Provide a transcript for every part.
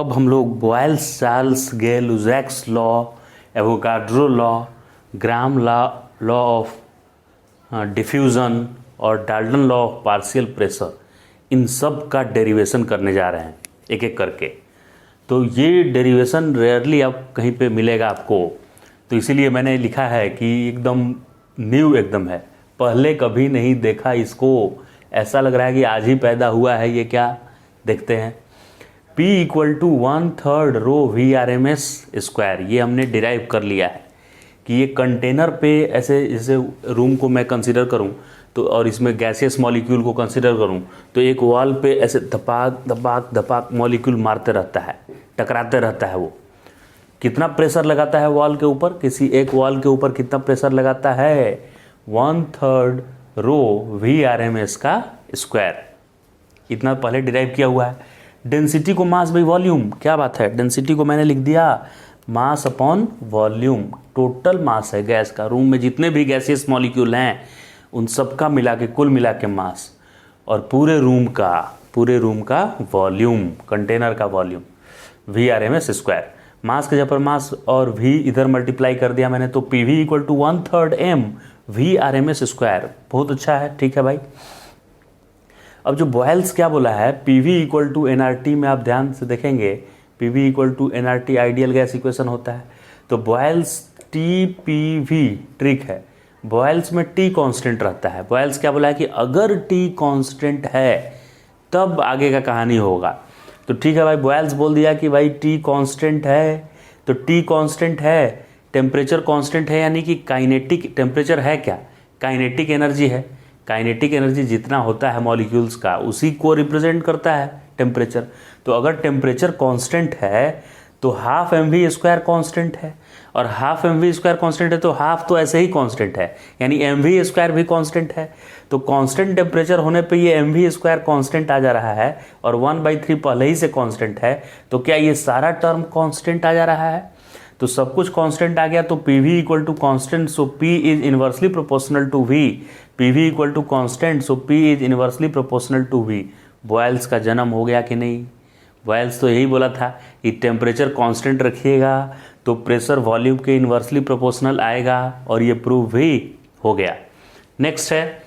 अब हम लोग Boyle's Charles Gay-Lussac's law, Avogadro law, Graham law of diffusion और Dalton law of partial pressure, इन सब का डेरिवेशन करने जा रहे हैं एक एक करके। तो ये डेरिवेशन रेयरली अब कहीं पे मिलेगा आपको, तो इसीलिए मैंने लिखा है कि एकदम न्यू एकदम है, पहले कभी नहीं देखा इसको, ऐसा लग रहा है कि आज ही पैदा हुआ है। ये क्या देखते हैं। P equal to 1/3 row VRMS², ये हमने डिराइव कर लिया है कि ये कंटेनर पे ऐसे, जैसे रूम को मैं कंसिडर करूं तो, और इसमें गैसियस मॉलिक्यूल को कंसिडर करूं तो एक वॉल पे ऐसे धपाक धपाक धपाक मॉलिक्यूल मारते रहता है, टकराते रहता है। वो कितना प्रेशर लगाता है वॉल के ऊपर, किसी एक वॉल के ऊपर कितना प्रेशर लगाता है, 1/3 रो VRMS²। इतना पहले डिराइव किया हुआ है। डेंसिटी को मास बाई वॉल्यूम, क्या बात है, डेंसिटी को मैंने लिख दिया mass upon volume. Total mass है गैस का, रूम में जितने भी गैसियस मॉलिक्यूल हैं उन सब का मिला के, कुल मिला के मास, और पूरे रूम का वॉल्यूम, कंटेनर का वॉल्यूम VRMS²। मास के जगह पर मास और V इधर मल्टीप्लाई कर दिया मैंने, तो PV equal to 1/3 m VRMS²। बहुत अच्छा है, ठीक है भाई। अब जो बॉयल्स क्या बोला है, PV इक्वल टू nRT में आप ध्यान से देखेंगे, PV equal to nRT ideal gas equation होता है। तो बॉयल्स TPV ट्रिक है, बॉयल्स में T कांस्टेंट रहता है। बॉयल्स क्या बोला है कि अगर T कांस्टेंट है तब आगे का कहानी होगा। तो ठीक है भाई, बॉयल्स बोल दिया कि भाई T कांस्टेंट है, तो T कांस्टेंट है, टेम्परेचर कांस्टेंट है, यानी कि काइनेटिक टेम्परेचर है क्या, काइनेटिक एनर्जी है। काइनेटिक एनर्जी जितना होता है मॉलिक्यूल्स का उसी को रिप्रेजेंट करता है टेम्परेचर। तो अगर टेम्परेचर कांस्टेंट है तो हाफ mv² कांस्टेंट है, और हाफ mv² कांस्टेंट है तो हाफ तो ऐसे ही कांस्टेंट है, यानी mv² भी कांस्टेंट है। तो कांस्टेंट टेम्परेचर होने पे ये mv² कांस्टेंट आ जा रहा है, और 1/3 पहले ही से कांस्टेंट है, तो क्या ये सारा टर्म कांस्टेंट आ जा रहा है। तो सब कुछ कांस्टेंट आ गया, तो PV equal to constant, so P is inversely proportional to V। PV equal to constant, so P is inversely proportional to V। Boyle's का जन्म हो गया कि नहीं। बॉयल्स तो यही बोला था कि टेम्परेचर कांस्टेंट रखिएगा तो प्रेशर वॉल्यूम के इनवर्सली प्रोपोर्शनल आएगा, और ये प्रूव भी हो गया। नेक्स्ट है,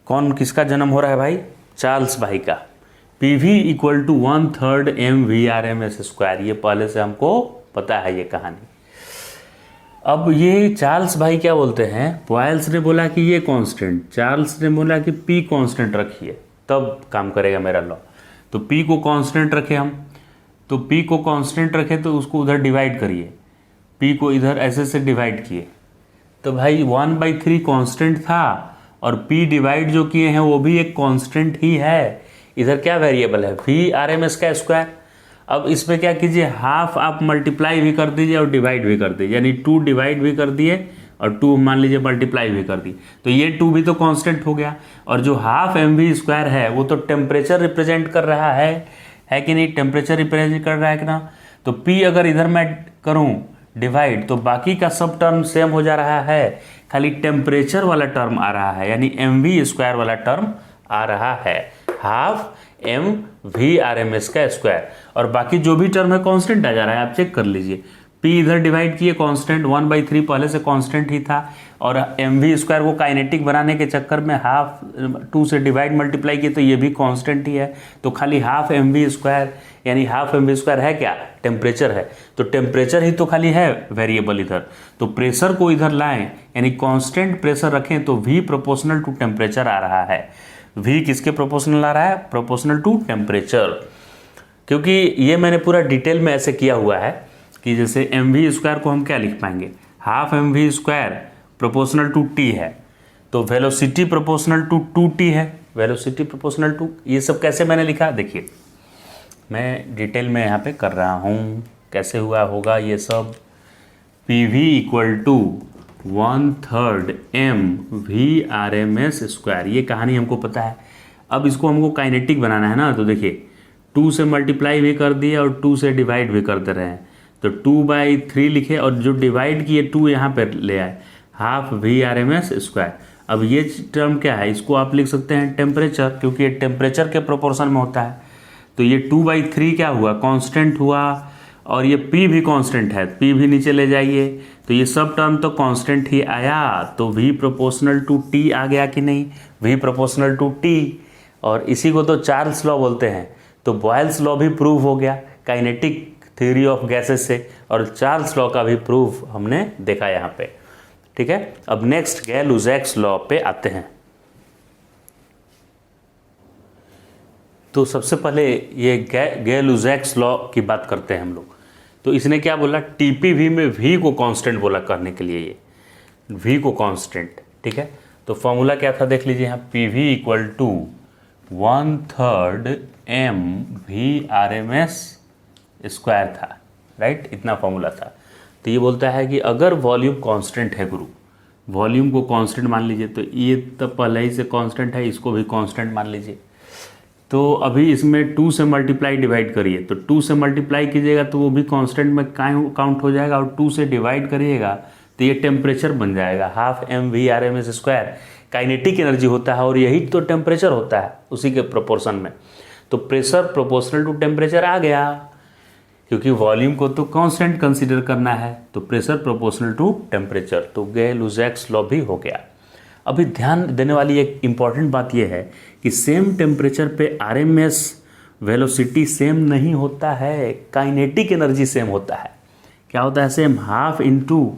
कौन किसका जन्म हो रहा है भाई, चार्ल्स भाई का। PV equal to 1/3 m VRMS², ये पहले से हमको पता है ये कहानी। अब ये चार्ल्स भाई क्या बोलते हैं, बॉयल्स ने बोला कि ये कांस्टेंट, चार्ल्स ने बोला कि P कांस्टेंट रखिए तब काम करेगा मेरा लॉ। तो P को कांस्टेंट रखे हम, तो P को कांस्टेंट रखे तो उसको उधर डिवाइड करिए, P को इधर ऐसे से डिवाइड किए, तो भाई 1/3 कांस्टेंट था, और P डिवाइड जो किए हैं वो भी एक कांस्टेंट ही है। इधर क्या वेरिएबल है, VRMS²। अब इसमें क्या कीजिए, हाफ आप मल्टीप्लाई भी कर दीजिए और डिवाइड भी कर दीजिए, यानी 2 डिवाइड भी कर दिए और 2 मान लीजिए मल्टीप्लाई भी कर दी, तो ये 2 भी तो कांस्टेंट हो गया। और जो हाफ mv² है वो तो टेम्परेचर रिप्रेजेंट कर रहा है कि नहीं, टेम्परेचर रिप्रेजेंट कर रहा है कि ना। तो P अगर इधर मैं करूं डिवाइड तो बाकी का सब टर्म सेम हो जा रहा है, खाली टेम्परेचर वाला टर्म आ रहा है, यानी mv² वाला टर्म आ रहा है, हाफ m VRMS², और बाकी जो भी टर्म है कांस्टेंट आ जा रहा है। आप चेक कर लीजिए, P इधर डिवाइड किए कांस्टेंट, 1/3 पहले से कांस्टेंट ही था, और mv² को काइनेटिक बनाने के चक्कर में हाफ 2 से डिवाइड मल्टीप्लाई किए तो ये भी कांस्टेंट ही है। तो खाली हाफ mv², यानी हाफ mv² है क्या, टेम्परेचर है, तो टेम्परेचर ही तो खाली है वेरिएबल इधर। तो प्रेशर को इधर लाएं, यानी कांस्टेंट प्रेशर रखें तो V प्रोपोर्शनल टू टेम्परेचर आ रहा है। V किसके प्रोपोर्शनल आ रहा है, प्रोपोर्शनल टू टेम्परेचर। क्योंकि ये मैंने पूरा डिटेल में ऐसे किया हुआ है कि जैसे mv² को हम क्या लिख पाएंगे, half mv² proportional to T है, तो वेलोसिटी प्रोपोर्शनल टू 2T है, वेलोसिटी प्रोपोर्शनल टू, ये सब कैसे मैंने लिखा देखिए, मैं डिटेल में यहाँ पे कर रहा हूँ कैसे हुआ होगा ये सब। PV equal to 1/3 m VRMS², ये कहानी हमको पता है। अब इसको हमको काइनेटिक बनाना है ना, तो देखिए 2 से मल्टीप्लाई भी कर दिए और 2 से डिवाइड भी कर दे रहे हैं, तो 2/3 लिखे, और जो डिवाइड किए 2 यहाँ पर ले आए, हाफ VRMS²। अब ये टर्म क्या है, इसको आप लिख सकते हैं टेम्परेचर, क्योंकि ये टेम्परेचर के प्रोपोर्शन में होता है। तो ये 2/3 क्या हुआ, कांस्टेंट हुआ, और ये p भी कांस्टेंट है, p भी नीचे ले जाइए, तो ये सब टर्म तो कांस्टेंट ही आया, तो v प्रोपोर्शनल टू t आ गया कि नहीं, v प्रोपोर्शनल टू t, और इसी को तो चार्ल्स लॉ बोलते हैं। तो बॉयल्स लॉ भी प्रूव हो गया काइनेटिक थ्योरी ऑफ गैसेस से, और चार्ल्स लॉ का भी प्रूफ हमने देखा यहाँ पे। ठीक है, अब नेक्स्ट गैल-लुजैक्स लॉ पे आते हैं। तो सबसे पहले ये गैल-लुजैक्स लॉ की बात करते हैं हम लोग। तो इसने क्या बोला, टीपीवी में v को कांस्टेंट बोला करने के लिए, ये v को कांस्टेंट। ठीक है, तो फॉर्मूला क्या था देख लीजिए यहाँ, PV equal to 1/3 m v/rms square था, राइट, इतना फॉर्मूला था। तो ये बोलता है कि अगर वॉल्यूम कांस्टेंट है गुरु, वॉल्यूम को कांस्टेंट मान लीजिए, तो ये तो पहले ही से कांस्टेंट है, इसको भी कांस्टेंट मान लीजिए। तो अभी इसमें 2 से मल्टीप्लाई डिवाइड करिए, तो 2 से मल्टीप्लाई कीजिएगा तो वो भी कांस्टेंट में काउंट हो जाएगा, और 2 से डिवाइड करिएगा तो ये टेम्परेचर बन जाएगा, 1/2 mv/rms स्क्वायर काइनेटिक एनर्जी होता है, और यही तो टेम्परेचर होता है उसी के प्रोपोर्शन में। तो प्रेशर प्रोपोर्शनल टू टेम्परेचर आ गया, क्योंकि वॉल्यूम को तो कांस्टेंट कंसीडर करना है, तो प्रेशर प्रोपोर्शनल टू टेम्परेचर, तो गैल-लुजैक्स लॉ भी हो गया। अभी ध्यान देने वाली एक इम्पॉर्टेंट बात यह है कि सेम टेम्परेचर पे आरएमएस वेलोसिटी सेम नहीं होता है, काइनेटिक एनर्जी सेम होता है। क्या होता है सेम, 1/2 इंटू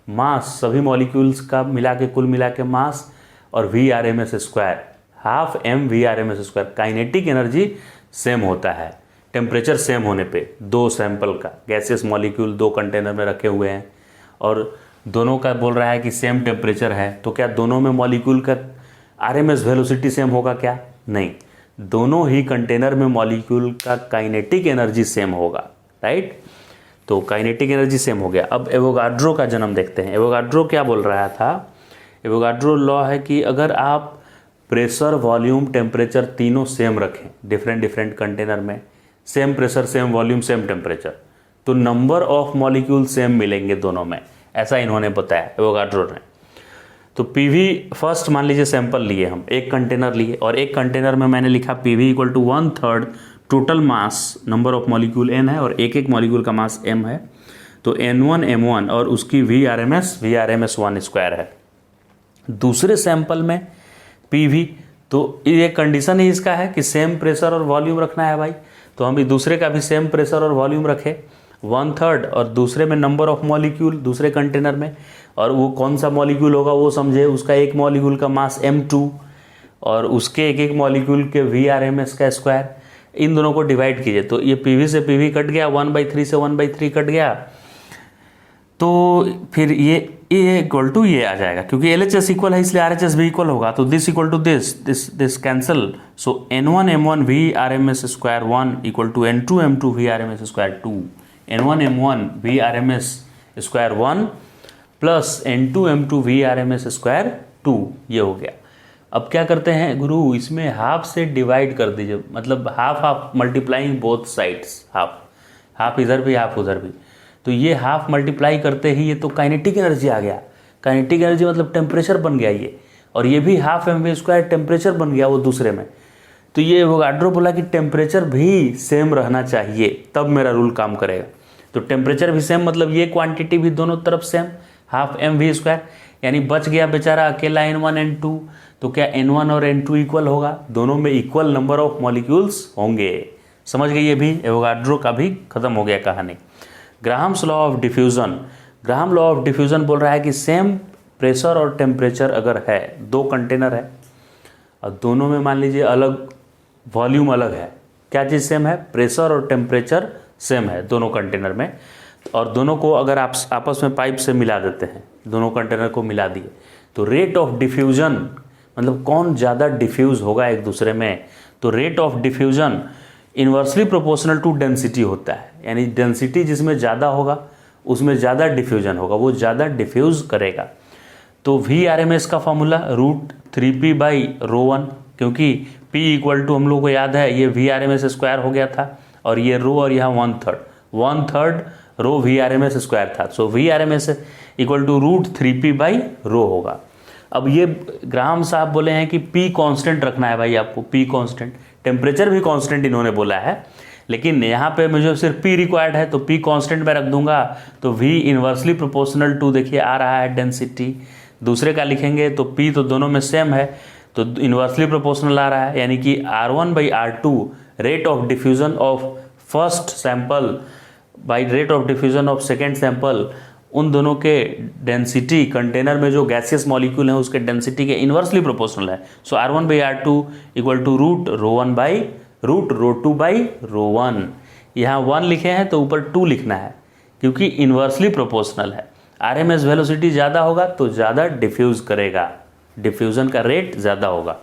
मास, सभी मॉलिक्यूल्स का मिला के कुल मिला के मास, और VRMS square, 1/2 mV/rms square, kinetic energy same होता है टेम्परेचर सेम होने पे। 2 सैंपल का गैसियस मॉलिक्यूल 2 कंटेनर में रखे हुए हैं, और दोनों का बोल रहा है कि सेम टेम्परेचर है, तो क्या दोनों में मॉलिक्यूल का आरएमएस वेलोसिटी सेम होगा क्या, नहीं, दोनों ही कंटेनर में मॉलिक्यूल का काइनेटिक एनर्जी सेम होगा, राइट। तो काइनेटिक एनर्जी सेम हो गया। अब एवोगाड्रो का जन्म देखते हैं। एवोगाड्रो क्या बोल रहा था, एवोगाड्रो लॉ है कि अगर आप प्रेशर, वॉल्यूम, टेम्परेचर तीनों सेम रखें डिफरेंट डिफरेंट कंटेनर में, same pressure, same volume, same temperature, तो नंबर ऑफ मॉलिक्यूल सेम मिलेंगे दोनों में, ऐसा इन्होंने बताया एवोगाड्रो ने। तो पीवी फर्स्ट मान लीजिए सैंपल लिए हम, एक कंटेनर लिए, और एक कंटेनर में मैंने लिखा PV equal to 1/3 total mass, number of molecule n है, और एक एक मॉलिक्यूल का मास m है, तो n1 m1, और उसकी VRMS 1 स्क्वायर है। दूसरे सैंपल में पीवी, तो ये कंडीशन ही इसका है कि सेम प्रेशर और वॉल्यूम रखना है भाई, तो हम दूसरे का भी सेम प्रेशर और वॉल्यूम रखें 1/3, और दूसरे में नंबर ऑफ मॉलिक्यूल दूसरे कंटेनर में, और वो कौन सा मॉलिक्यूल होगा वो समझे, उसका एक मॉलिक्यूल का मास m2, और उसके एक एक मॉलिक्यूल के VRMS का स्क्वायर, इन दोनों को डिवाइड कीजिए, तो ये पीवी से पीवी कट गया, 1/3 से 1/3 कट गया, तो फिर ये इक्वल टू ये आ जाएगा, क्योंकि LHS इक्वल है इसलिए RHS भी इक्वल होगा, तो this equal to this cancel, so n1 m1 VRMS square 1 equal to n2 m2 VRMS square 2, n1 m1 VRMS square 1 plus n2 m2 VRMS square 2, ये हो गया। अब क्या करते हैं गुरु, इसमें हाफ से डिवाइड कर दीजिए, मतलब half half multiplying both sides, half इधर भी हाफ उधर भी, तो ये हाफ मल्टीप्लाई करते ही ये तो काइनेटिक एनर्जी आ गया, काइनेटिक एनर्जी मतलब टेम्परेचर बन गया ये, और ये भी 1/2 mv स्क्वायर टेम्परेचर बन गया वो दूसरे में। तो ये एवोगाड्रो बोला कि टेम्परेचर भी सेम रहना चाहिए तब मेरा रूल काम करेगा, तो टेम्परेचर भी सेम मतलब ये क्वांटिटी भी दोनों तरफ सेम 1/2 mv स्क्वायर, यानी बच गया बेचारा अकेला n1 n2, तो क्या n1 और n2 इक्वल होगा, दोनों में इक्वल नंबर ऑफ मॉलिक्यूल्स होंगे। समझ गए, ये भी एवोगाड्रो का भी खत्म हो गया कहानी। Graham's law of diffusion, Graham law of diffusion बोल रहा है कि सेम प्रेशर और टेम्परेचर अगर है, 2 कंटेनर है और दोनों में मान लीजिए अलग वॉल्यूम अलग है, क्या चीज़ सेम है, प्रेशर और टेम्परेचर सेम है दोनों कंटेनर में, और दोनों को अगर आप आपस में पाइप से मिला देते हैं, दोनों कंटेनर को मिला दिए, तो रेट ऑफ डिफ्यूजन मतलब कौन ज़्यादा डिफ्यूज़ होगा एक दूसरे में, तो rate of diffusion inversely proportional to density होता है, यानी डेंसिटी जिसमें ज़्यादा होगा उसमें ज़्यादा डिफ्यूजन होगा, वो ज़्यादा डिफ्यूज़ करेगा। तो VRMS का फॉर्मूला √3p/ρ1, क्योंकि P इक्वल टू हम लोग को याद है ये VRMS स्क्वायर हो गया था, और ये रो और यहाँ 1/3 रो VRMS स्क्वायर था, सो VRMS इक्वल टू √3p/ρ होगा। अब ये ग्राहम साहब बोले हैं कि P कांस्टेंट रखना है भाई आपको, P कांस्टेंट, टेम्परेचर भी कांस्टेंट इन्होंने बोला है, लेकिन यहाँ पे मुझे सिर्फ P रिक्वायर्ड है तो P कांस्टेंट में रख दूंगा, तो V इन्वर्सली प्रोपोर्शनल टू देखिए आ रहा है डेंसिटी। दूसरे का लिखेंगे तो P तो दोनों में सेम है तो इन्वर्सली प्रोपोर्शनल आ रहा है, यानी कि R1/R2 rate of diffusion of first sample by rate of diffusion of second sample, उन दोनों के डेंसिटी कंटेनर में जो गैसियस मॉलिक्यूल है उसके डेंसिटी के इन्वर्सली प्रोपोर्शनल है। सो R1/R2 इक्वल टू √ρ1/√ρ2/ρ1। यहाँ 1 लिखे हैं तो ऊपर 2 लिखना है क्योंकि इन्वर्सली प्रोपोर्शनल है। RMS वेलोसिटी ज़्यादा होगा तो ज़्यादा डिफ्यूज़ करेगा, डिफ्यूज़न का रेट ज़्यादा होगा।